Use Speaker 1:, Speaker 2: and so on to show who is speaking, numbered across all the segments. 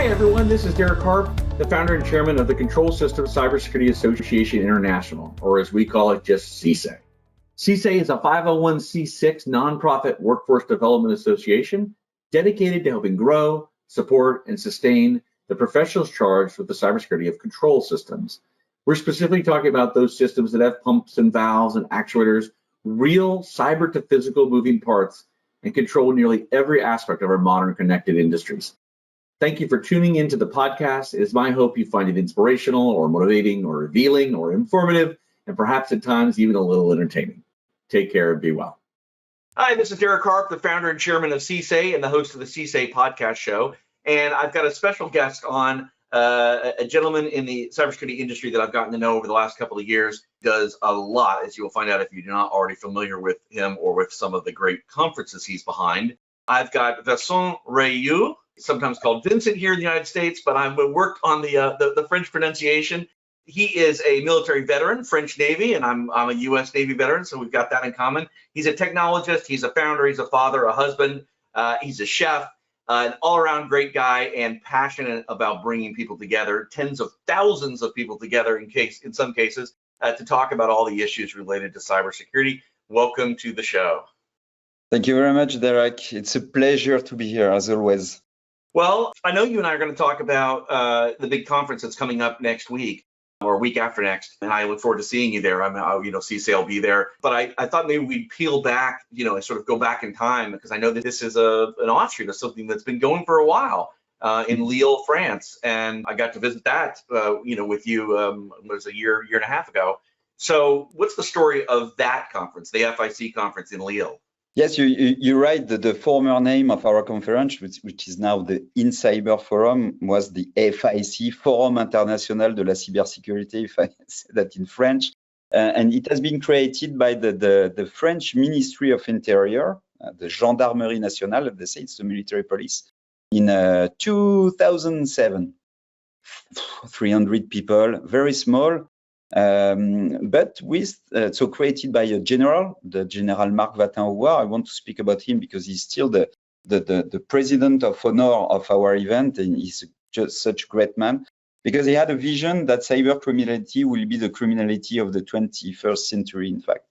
Speaker 1: Hi, everyone. This is Derek Harp, the founder and chairman of the Control Systems Cybersecurity Association International, or as we call it, just CSA. CSA is a 501c6 nonprofit workforce development association dedicated to helping grow, support, and sustain the professionals charged with the cybersecurity of control systems. We're specifically talking about those systems that have pumps and valves and actuators, real cyber to physical moving parts, and control nearly every aspect of our modern connected industries. Thank you for tuning into the podcast. It is my hope you find it inspirational or motivating or revealing or informative, and perhaps at times even a little entertaining. Take care and be well. Hi, this is Derek Harp, the founder and chairman of CSA and the host of the CSA podcast show. And I've got a special guest on, a gentleman in the cybersecurity industry that I've gotten to know over the last couple of years. Does a lot, as you will find out if you're not already familiar with him or with some of the great conferences he's behind. I've got Vincent Riou, sometimes called Vincent here in the United States, but I've worked on the French pronunciation. He is a military veteran, French Navy, and I'm a U.S. Navy veteran, so we've got that in common. He's a technologist, he's a founder, he's a father, a husband, he's a chef, an all-around great guy, and passionate about bringing people together, tens of thousands of people together in some cases, to talk about all the issues related to cybersecurity. Welcome to the show.
Speaker 2: Thank you very much, Derek. It's a pleasure to be here, as always.
Speaker 1: Well, I know you and I are going to talk about the big conference that's coming up next week or week after next, and I look forward to seeing you there. CSA will be there, but I thought maybe we'd peel back, and sort of go back in time, because I know that this is an offshoot of something that's been going for a while in Lille, France, and I got to visit that, with you, it was a year and a half ago. So, what's the story of that conference, the FIC conference in Lille?
Speaker 2: Yes, you're right. The former name of our conference, which is now the InCyber Forum, was the FIC, Forum International de la Cybersécurité, if I say that in French. And it has been created by the French Ministry of Interior, the Gendarmerie Nationale, they say it's the military police, in 2007. 300 people, very small. But so created by a general, the General Marc Vatin-Houard. I want to speak about him because he's still the president of honor of our event, and he's just such a great man, because he had a vision that cyber criminality will be the criminality of the 21st century, in fact.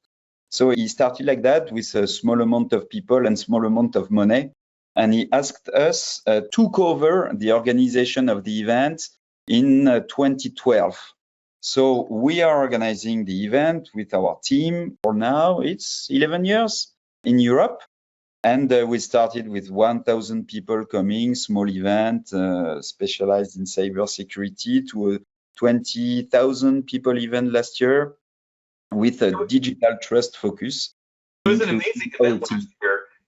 Speaker 2: So he started like that with a small amount of people and small amount of money, and he asked us to cover the organization of the event in 2012. So we are organizing the event with our team for now. It's 11 years in Europe. And we started with 1,000 people coming, small event, specialized in cybersecurity, to a 20,000 people event last year with a digital trust focus.
Speaker 1: It was an amazing event last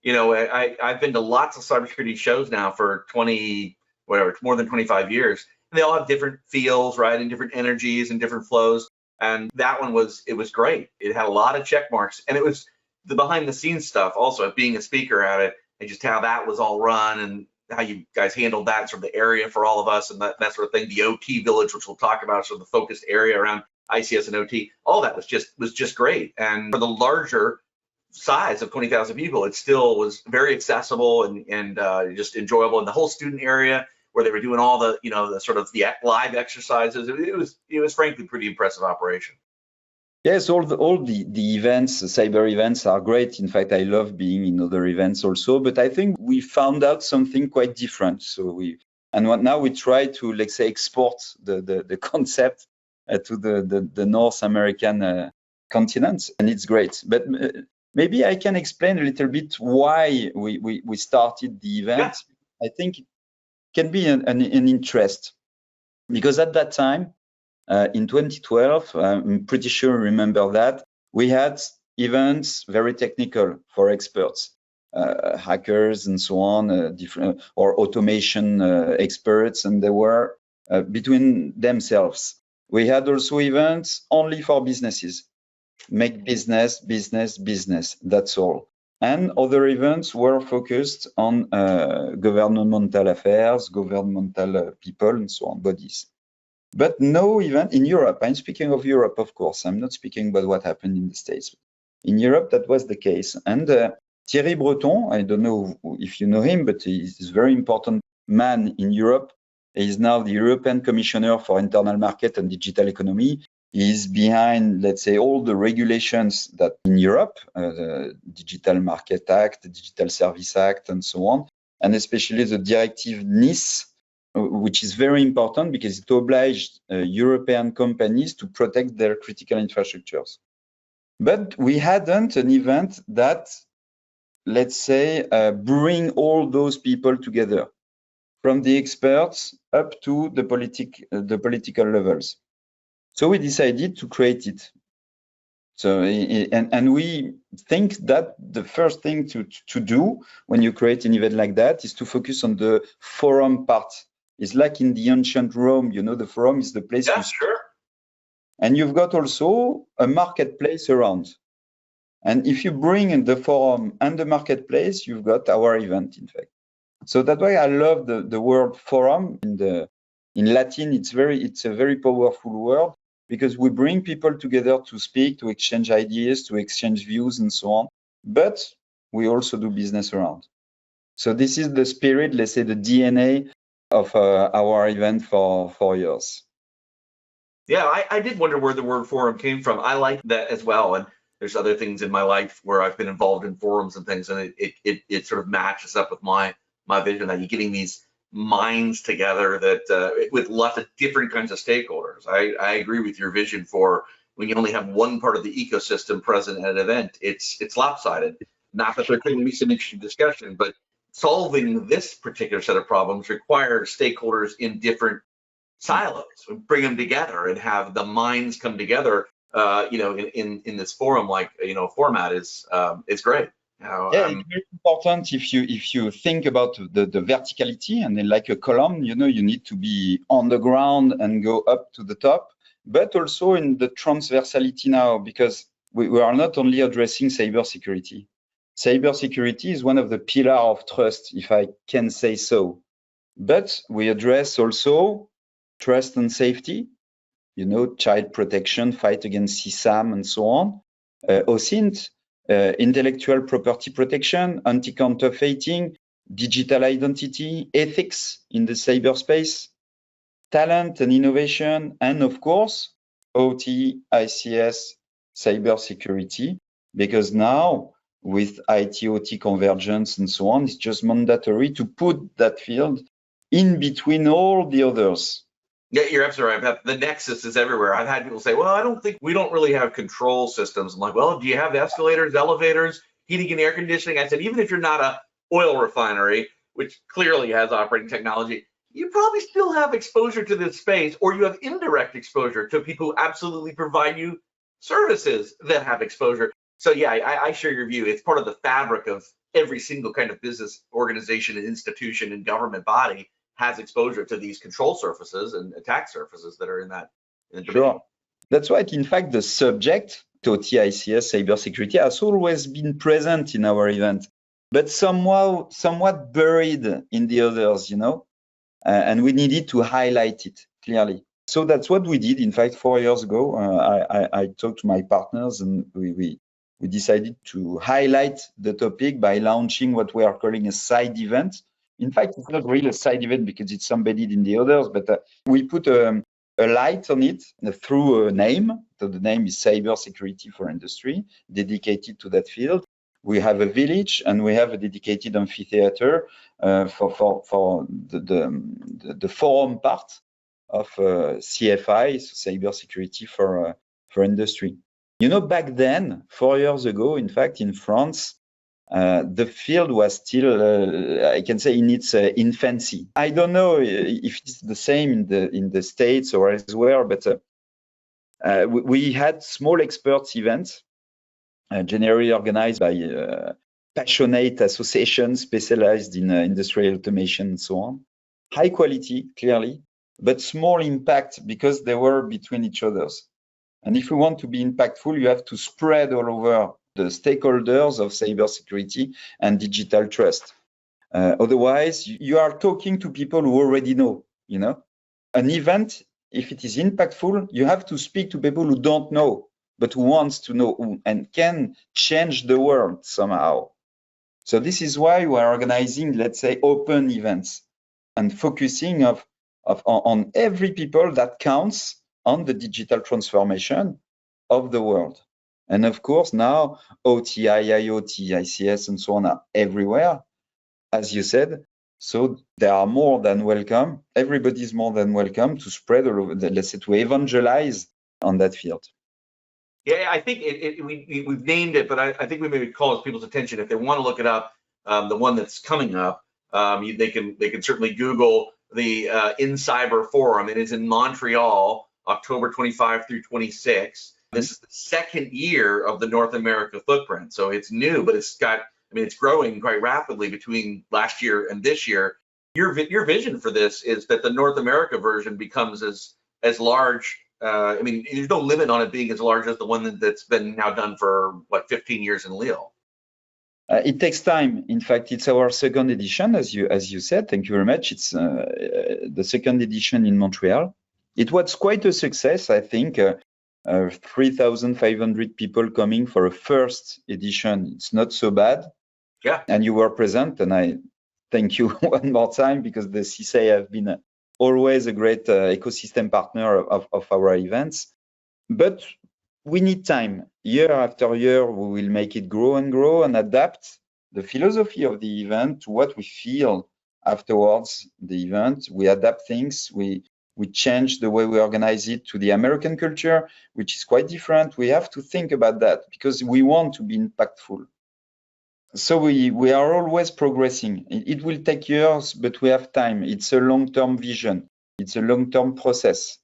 Speaker 1: year. I've been to lots of cybersecurity shows now for it's more than 25 years. They all have different feels, right, and different energies and different flows. And that one was great. It had a lot of check marks, and it was the behind the scenes stuff also, being a speaker at it, and just how that was all run and how you guys handled that sort of the area for all of us and that sort of thing. The OT village, which we'll talk about, sort of the focused area around ICS and OT, all that was just great. And for the larger size of 20,000 people, it still was very accessible and just enjoyable. And the whole student area, where they were doing all the sort of the live exercises. It was frankly pretty impressive operation.
Speaker 2: Yes, all the events, the cyber events are great. In fact, I love being in other events also, but I think we found out something quite different. So now we try to, let's say, export the concept to the North American continent, and it's great. But maybe I can explain a little bit why we started the event. Yeah. I think can be an interest, because at that time, in 2012, I'm pretty sure you remember that, we had events very technical for experts, hackers and so on, different or automation experts, and they were between themselves. We had also events only for businesses, make business, that's all. And other events were focused on governmental affairs, governmental people, and so on, bodies. But no event in Europe. I'm speaking of Europe, of course. I'm not speaking about what happened in the States. In Europe, that was the case. And Thierry Breton, I don't know if you know him, but he's a very important man in Europe. He is now the European Commissioner for Internal Market and Digital Economy. He is behind, let's say, all the regulations that in Europe, the Digital Market Act, the Digital Service Act, and so on, and especially the directive NIS, which is very important because it obliged European companies to protect their critical infrastructures. But we hadn't an event that, let's say, bring all those people together, from the experts up to the political levels. So we decided to create it. So, and we think that the first thing to do when you create an event like that is to focus on the forum part. It's like in the ancient Rome, you know, the forum is the place.
Speaker 1: Yeah, sure.
Speaker 2: And you've got also a marketplace around. And if you bring in the forum and the marketplace, you've got our event, in fact. So that's why I love the word forum. In Latin, it's a very powerful word because we bring people together to speak, to exchange ideas, to exchange views, and so on. But we also do business around. So this is the spirit, let's say, the DNA of our event for 4 years.
Speaker 1: Yeah, I did wonder where the word forum came from. I like that as well. And there's other things in my life where I've been involved in forums and things, and it sort of matches up with my vision that you're getting these minds together that with lots of different kinds of stakeholders. I agree with your vision for when you only have one part of the ecosystem present at an event, it's lopsided. Not that there couldn't be some interesting discussion, but solving this particular set of problems requires stakeholders in different silos, bring them together and have the minds come together. In this forum, like format is great.
Speaker 2: It's very important if you think about the verticality and then like a column, you need to be on the ground and go up to the top, but also in the transversality now, because we are not only addressing cybersecurity. Cybersecurity is one of the pillars of trust, if I can say so. But we address also trust and safety, child protection, fight against CSAM, and so on. OSINT, intellectual property protection, anti-counterfeiting, digital identity, ethics in the cyberspace, talent and innovation, and of course, OT, ICS, cybersecurity, because now with IT-OT convergence and so on, it's just mandatory to put that field in between all the others.
Speaker 1: Yeah, you're absolutely right. The nexus is everywhere. I've had people say, well, we don't really have control systems. I'm like, well, do you have escalators, elevators, heating and air conditioning? I said, even if you're not a oil refinery, which clearly has operating technology, you probably still have exposure to this space, or you have indirect exposure to people who absolutely provide you services that have exposure. So yeah, I share your view. It's part of the fabric of every single kind of business organization and institution and government body has exposure to these control surfaces and attack surfaces that are in that.
Speaker 2: Sure. That's why, in fact, the subject, OT, ICS, cybersecurity, has always been present in our event, but somewhat buried in the others, and we needed to highlight it clearly. So that's what we did. In fact, 4 years ago, I talked to my partners and we decided to highlight the topic by launching what we are calling a side event. In fact, it's not really a side event because it's embedded in the others, but we put a light on it through a name. So the name is Cybersecurity for Industry, dedicated to that field. We have a village and we have a dedicated amphitheater for the forum part of CFI, so Cybersecurity for Industry. Back then, 4 years ago, in fact, in France, the field was still, I can say, in its infancy. I don't know if it's the same in the States or elsewhere, but we had small experts events, generally organized by passionate associations specialized in industrial automation and so on. High quality, clearly, but small impact because they were between each others. And if you want to be impactful, you have to spread all over the stakeholders of cybersecurity and digital trust. Otherwise, you are talking to people who already know, An event, if it is impactful, you have to speak to people who don't know, but who wants to know and can change the world somehow. So this is why we are organizing, let's say, open events and focusing on every people that counts on the digital transformation of the world. And of course, now OT, IIoT, ICS, and so on are everywhere, as you said. So they are more than welcome. Everybody's more than welcome to spread all over, let's say, to evangelize on that field.
Speaker 1: Yeah, I think we've named it, but I think we maybe call people's attention if they want to look it up. The one that's coming up, they can certainly Google the InCyber Forum. It is in Montreal, October 25 through 26. This is the second year of the North America footprint, so it's new, but it's growing quite rapidly between last year and this year. Your vision for this is that the North America version becomes as large. There's no limit on it being as large as the one that's been now done for 15 years in Lille.
Speaker 2: It takes time. In fact, it's our second edition, as you said. Thank you very much. It's the second edition in Montreal. It was quite a success, I think. 3,500 people coming for a first edition. It's not so bad.
Speaker 1: Yeah.
Speaker 2: And you were present, and I thank you one more time, because the CISA have been always a great ecosystem partner of our events. But we need time. Year after year, we will make it grow and adapt the philosophy of the event to what we feel afterwards the event. We adapt things. We change the way we organize it to the American culture, which is quite different. We have to think about that because we want to be impactful. So we are always progressing. It will take years, but we have time. It's a long-term vision. It's a long-term process.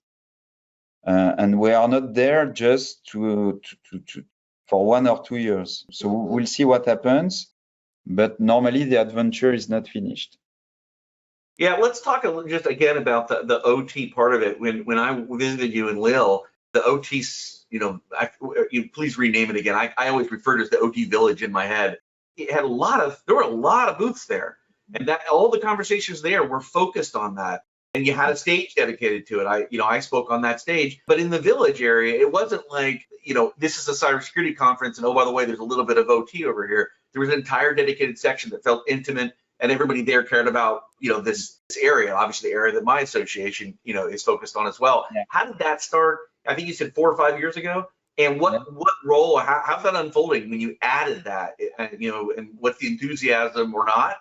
Speaker 2: And we are not there just for 1 or 2 years. So we'll see what happens. But normally the adventure is not finished.
Speaker 1: Yeah, let's talk just again about the OT part of it. When I visited you in Lille, the OT, please rename it again. I always refer to it as the OT village in my head. It had there were a lot of booths there, and that all the conversations there were focused on that. And you had a stage dedicated to it. I spoke on that stage, but in the village area, it wasn't like, this is a cybersecurity conference, and oh, by the way, there's a little bit of OT over here. There was an entire dedicated section that felt intimate, and everybody there cared about, this area, obviously the area that my association, is focused on as well. Yeah. How did that start? I think you said 4 or 5 years ago. And what role, how's that unfolding when you added that, and what's the enthusiasm or not?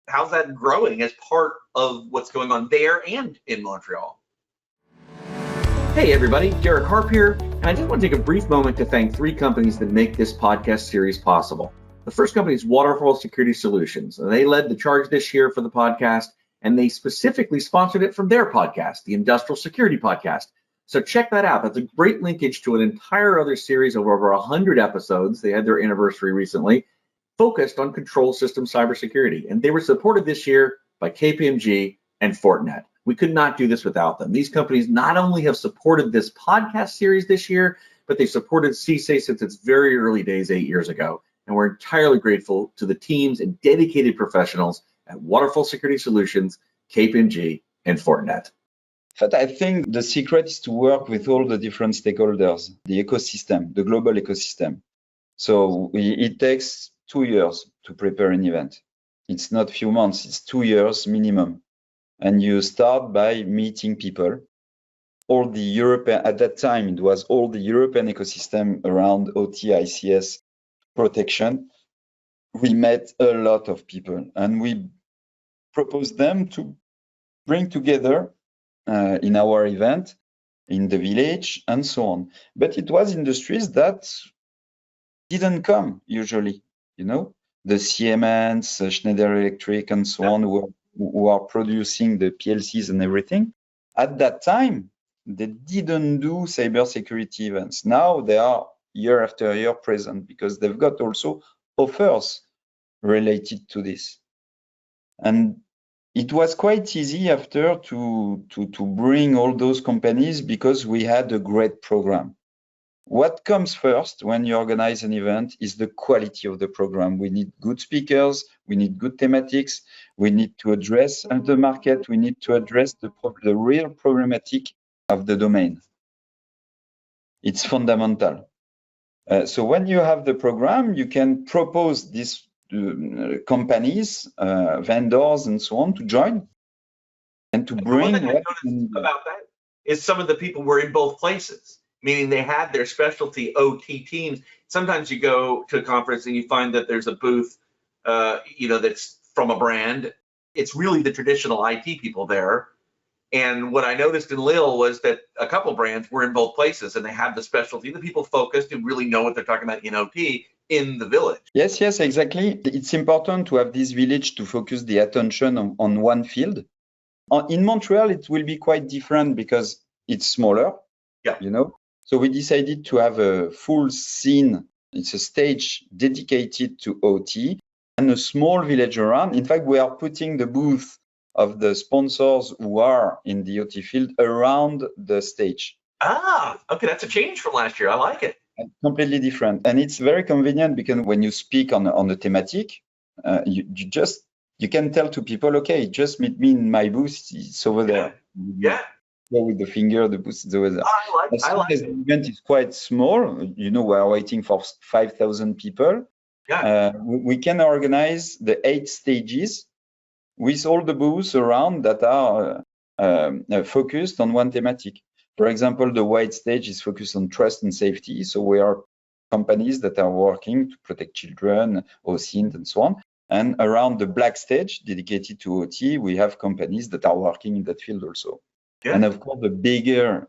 Speaker 1: How's that growing as part of what's going on there and in Montreal? Hey everybody, Derek Harp here, and I just want to take a brief moment to thank 3 companies that make this podcast series possible. The first company is Waterfall Security Solutions. They led the charge this year for the podcast, and they specifically sponsored it from their podcast, the Industrial Security Podcast. So check that out. That's a great linkage to an entire other series of over 100 episodes. They had their anniversary recently, focused on control system cybersecurity. And they were supported this year by KPMG and Fortinet. We could not do this without them. These companies not only have supported this podcast series this year, but they supported CISA since its very early days 8 years ago. And we're entirely grateful to the teams and dedicated professionals at Waterfall Security Solutions, KPMG, and Fortinet.
Speaker 2: But I think the secret is to work with all the different stakeholders, the ecosystem, the global ecosystem. So it takes 2 years to prepare an event. It's not a few months, it's 2 years minimum. And you start by meeting people. At that time, it was all the European ecosystem around OT, ICS protection. We met a lot of people and we proposed them to bring together in our event, in the village, and so on. But it was industries that didn't come usually, the Siemens, Schneider Electric, and so on, who are producing the PLCs and everything. At that time, they didn't do cybersecurity events. Now they are year after year present because they've got also offers related to this. And it was quite easy after to bring all those companies because we had a great program. What comes first when you organize an event is the quality of the program. We need good speakers, we need good thematics, we need to address the market, we need to address the real problematic of the domain. It's fundamental. So when you have the program, you can propose these companies, vendors, and so on to join. and to
Speaker 1: One
Speaker 2: bring
Speaker 1: thing I
Speaker 2: what
Speaker 1: noticed about that is some of the people were in both places, meaning they had their specialty OT teams. Sometimes you go to a conference and you find that there's a booth, that's from a brand. It's really the traditional IT people there. And what I noticed in Lille was that a couple brands were in both places and they have the specialty, the people focused who really know what they're talking about in OT in the village.
Speaker 2: Yes, exactly. It's important to have this village to focus the attention on one field. In Montreal, it will be quite different because it's smaller,
Speaker 1: Yeah.
Speaker 2: So we decided to have a full scene. It's a stage dedicated to OT and a small village around. In fact, we are putting the booth of the sponsors who are in the OT field around the stage.
Speaker 1: Okay, that's a change from last year. I like it.
Speaker 2: Completely different. And it's very convenient because when you speak on the thematic, you can tell to people, okay, just meet me in my booth. It's over there.
Speaker 1: Yeah.
Speaker 2: Go with the finger, the booth is over there.
Speaker 1: I like
Speaker 2: as
Speaker 1: it.
Speaker 2: the event is quite small, we are waiting for 5,000 people.
Speaker 1: Yeah.
Speaker 2: We can organize the 8 stages with all the booths around that are focused on one thematic. For example, the white stage is focused on trust and safety. So we are companies that are working to protect children, OSINT, and so on. And around the black stage dedicated to OT, we have companies that are working in that field also.
Speaker 1: Yeah.
Speaker 2: And of course, the bigger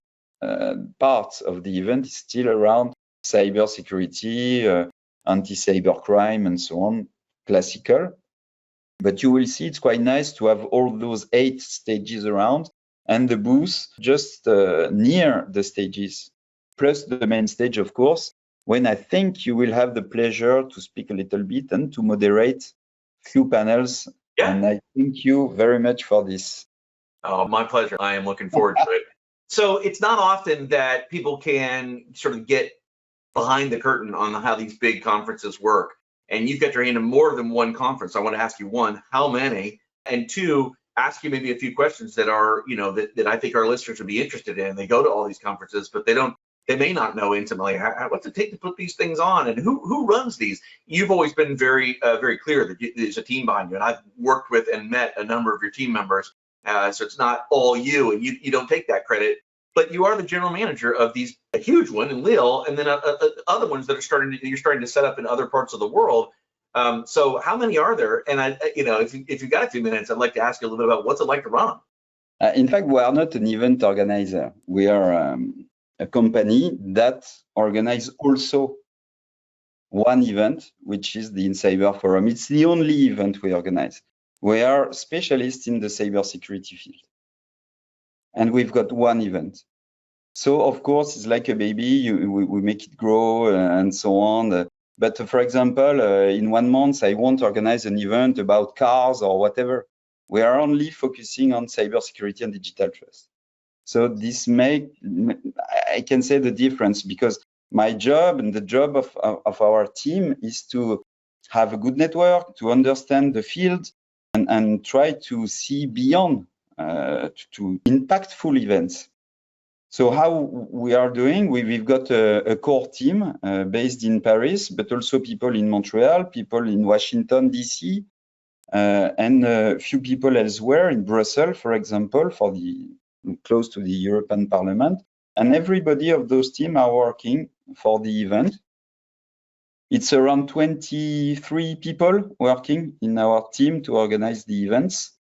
Speaker 2: part of the event is still around cybersecurity, anti-cyber crime, and so on, classical. But you will see it's quite nice to have all those 8 stages around and the booth just near the stages, plus the main stage, of course, when I think you will have the pleasure to speak a little bit and to moderate few panels.
Speaker 1: Yeah.
Speaker 2: And I thank you very much for this.
Speaker 1: Oh, my pleasure. I am looking forward to it. So it's not often that people can sort of get behind the curtain on how these big conferences work. And you've got your hand in more than one conference. I want to ask you, one, how many? And two, ask you maybe a few questions that are, that I think our listeners would be interested in. They go to all these conferences, but they may not know intimately what's it take to put these things on and who runs these. You've always been very, very clear that there's a team behind you. And I've worked with and met a number of your team members. So it's not all you, and you don't take that credit, but you are the general manager of these, a huge one in Lille, and then other ones that you're starting to set up in other parts of the world. So how many are there? And if you've got a few minutes, I'd like to ask you a little bit about what's it like to run.
Speaker 2: In fact, we are not an event organizer. We are a company that organizes also one event, which is the InCyber Forum. It's the only event we organize. We are specialists in the cybersecurity field. And we've got one event. So, of course, it's like a baby. We make it grow and so on. But for example, in 1 month, I won't organize an event about cars or whatever. We are only focusing on cybersecurity and digital trust. So this I can say the difference, because my job and the job of our team is to have a good network, to understand the field, and try to see beyond to impactful events. So how we are doing, we've got a core team based in Paris, but also people in Montreal, people in Washington, DC, and a few people elsewhere in Brussels, for example, close to the European Parliament. And everybody of those teams are working for the event. It's around 23 people working in our team to organize the events.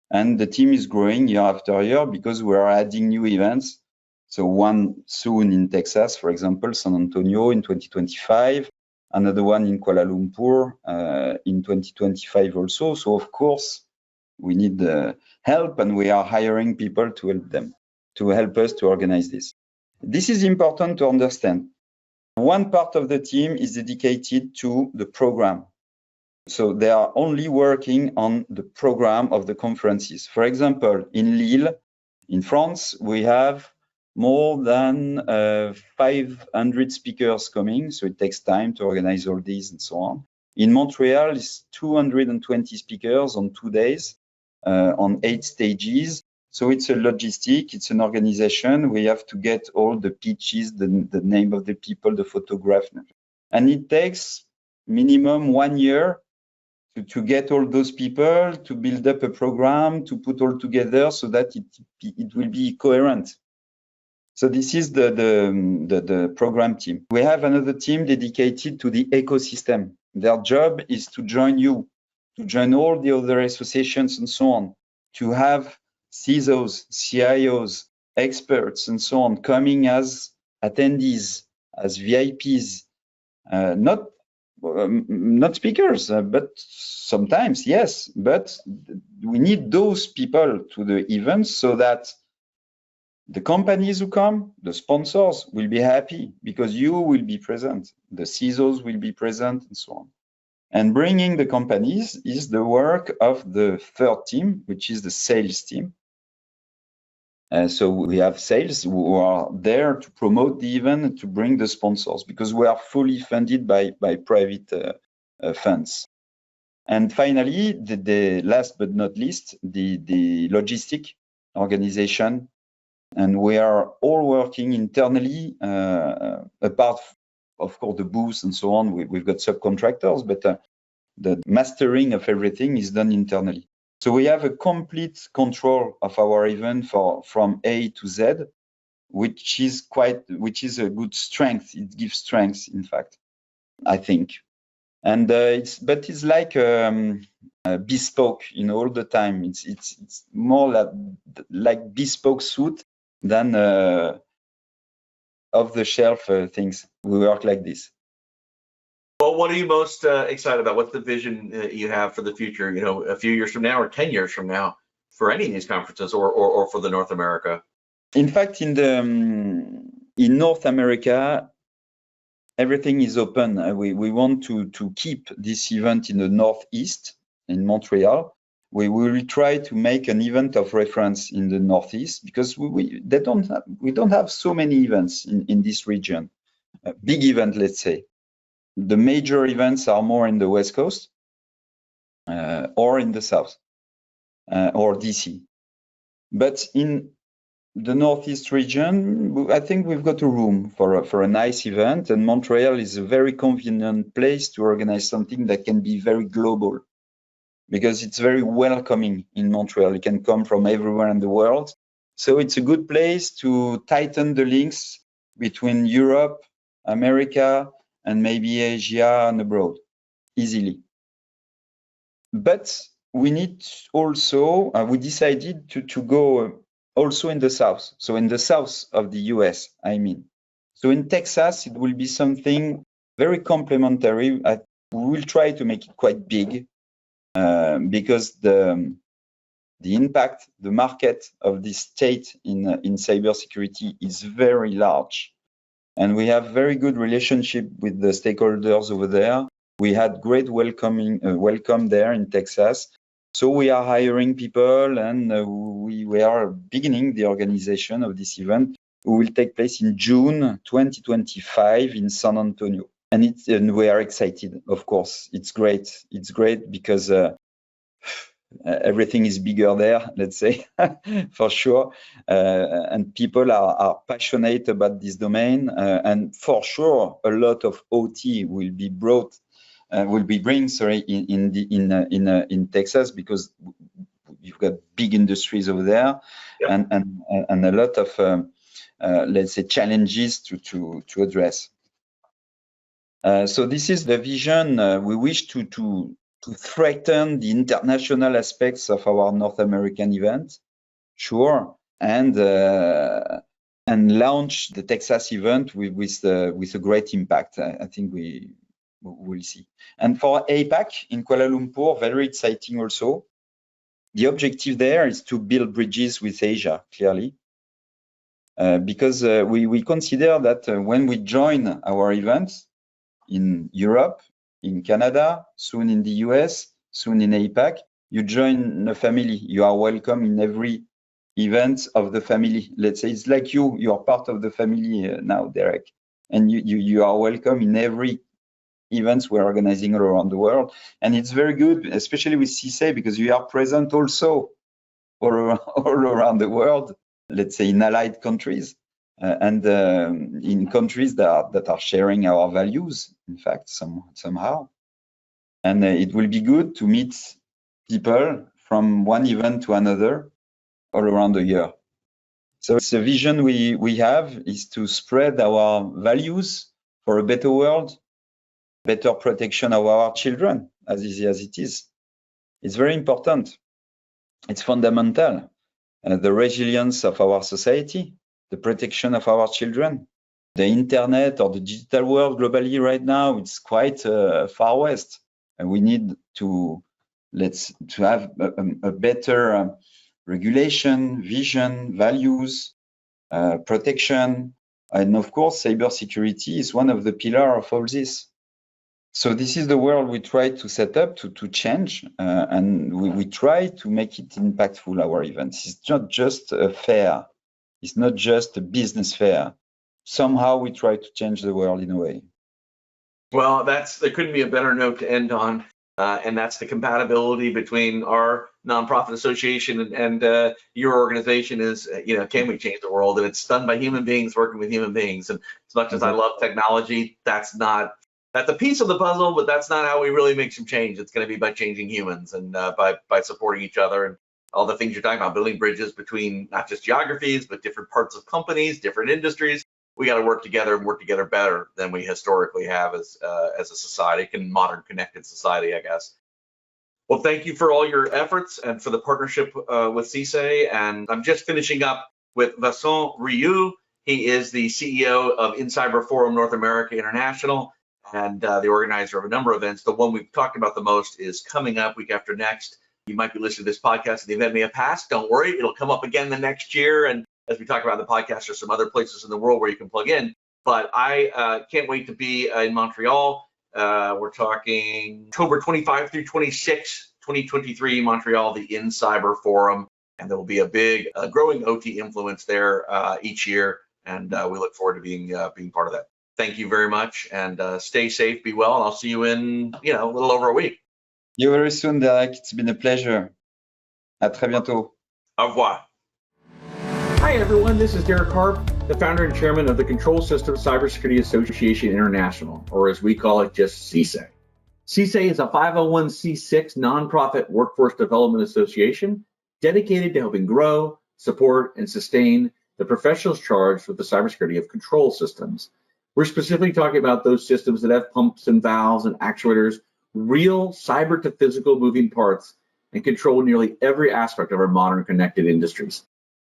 Speaker 2: And the team is growing year after year because we are adding new events. So one soon in Texas, for example, San Antonio in 2025, another one in Kuala Lumpur in 2025 also. So of course, we need help, and we are hiring people to help us to organize this. This is important to understand. One part of the team is dedicated to the program. So they are only working on the program of the conferences. For example, in Lille, in France, we have more than 500 speakers coming, so it takes time to organize all these and so on. In Montreal, it's 220 speakers on 2 days, on 8 stages. So it's a logistic, it's an organization. We have to get all the pitches, the name of the people, the photograph. And it takes minimum 1 year to get all those people, to build up a program, to put all together so that it will be coherent. So this is the program team. We have another team dedicated to the ecosystem. Their job is to join you, to join all the other associations and so on, to have CISOs, CIOs, experts and so on coming as attendees, as VIPs, not speakers, but sometimes, yes, but we need those people to the events so that the companies who come, the sponsors will be happy because you will be present, the CISOs will be present and so on. And bringing the companies is the work of the third team, which is the sales team. So we have sales who are there to promote the event and to bring the sponsors because we are fully funded by private funds. And finally, the last but not least, the logistic organization. And we are all working internally, apart, of course, the booths and so on. We've got subcontractors, but the mastering of everything is done internally. So we have a complete control of our event from A to Z, which is a good strength. It gives strength, in fact, I think. And it's like bespoke, all the time. It's more like bespoke suit than off-the-shelf things. We work like this.
Speaker 1: Well, what are you most excited about? What's the vision you have for the future, a few years from now or 10 years from now for any of these conferences or for the North America?
Speaker 2: In fact, in North America, everything is open. We want to keep this event in the Northeast, in Montreal. We will try to make an event of reference in the Northeast because we don't have so many events in this region. A big event, let's say. The major events are more in the West Coast or in the South or DC. But in the Northeast region, I think we've got a room for a nice event, and Montreal is a very convenient place to organize something that can be very global because it's very welcoming in Montreal. You can come from everywhere in the world. So it's a good place to tighten the links between Europe, America, and maybe Asia and abroad easily. But we need also, we decided to go also in the South. So in the South of the US, I mean. So in Texas, it will be something very complementary. We will try to make it quite big because the impact, the market of this state in cybersecurity is very large. And we have very good relationship with the stakeholders over there. We had great welcome there in Texas. So we are hiring people and we are beginning the organization of this event, who will take place in June 2025 in San Antonio. And we are excited, of course. It's great. It's great because everything is bigger there, let's say, for sure. And people are passionate about this domain. And for sure, a lot of OT will be brought, in Texas because you've got big industries over there. Yep. and a lot of, let's say, challenges to address. So this is the vision. We wish to threaten the international aspects of our North American event, sure, and launch the Texas event with a great impact. I think we will see. And for APAC in Kuala Lumpur, very exciting also. The objective there is to build bridges with Asia, clearly, because we consider that when we join our events in Europe, in Canada, soon in the US, soon in APAC, you join a family. You are welcome in every event of the family. Let's say it's like you are part of the family now, Derek. And you are welcome in every events we're organizing all around the world. And it's very good, especially with CISA, because you are present also all around the world, let's say in allied countries. And in countries that are sharing our values, in fact, somehow. And it will be good to meet people from one event to another all around the year. So it's a vision we have is to spread our values for a better world, better protection of our children, as easy as it is. It's very important. It's fundamental. The resilience of our society, the protection of our children. The internet or the digital world globally right now, it's quite far west. And we need to have a better regulation, vision, values, protection. And of course, cybersecurity is one of the pillars of all this. So this is the world we try to set up to change, and we try to make it impactful, our events. It's not just a fair. It's not just a business fair. Somehow we try to change the world in a way.
Speaker 1: Well, there couldn't be a better note to end on. And that's the compatibility between our nonprofit association and your organization is, can we change the world? And it's done by human beings working with human beings. And as much as I love technology, that's a piece of the puzzle, but that's not how we really make some change. It's going to be by changing humans and by supporting each other and all the things you're talking about, building bridges between not just geographies, but different parts of companies, different industries. We got to work together and work together better than we historically have as a society, modern connected society, I guess. Well, thank you for all your efforts and for the partnership with CISE. And I'm just finishing up with Vincent Riou. He is the CEO of InCyber Forum North America International and the organizer of a number of events. The one we've talked about the most is coming up week after next. You might be listening to this podcast and the event may have passed. Don't worry, it'll come up again the next year. And as we talk about in the podcast, there's some other places in the world where you can plug in. But I can't wait to be in Montreal. We're talking October 25 through 26, 2023, Montreal, the InCyber Forum. And there will be a big growing OT influence there each year. And we look forward to being part of that. Thank you very much. And stay safe, be well. And I'll see you in a little over a week.
Speaker 2: You very soon, Derek. It's been a pleasure. À très bientôt.
Speaker 1: Au revoir. Hi, everyone. This is Derek Harp, the founder and chairman of the Control Systems Cybersecurity Association International, or as we call it, just CISE. CISE is a 501c6 nonprofit workforce development association dedicated to helping grow, support, and sustain the professionals charged with the cybersecurity of control systems. We're specifically talking about those systems that have pumps and valves and actuators, real cyber to physical moving parts, and control nearly every aspect of our modern connected industries.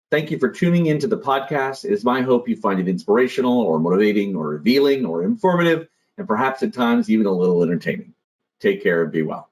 Speaker 1: Thank you for tuning into the podcast. It is my hope you find it inspirational or motivating or revealing or informative, and perhaps at times even a little entertaining. Take care and be well.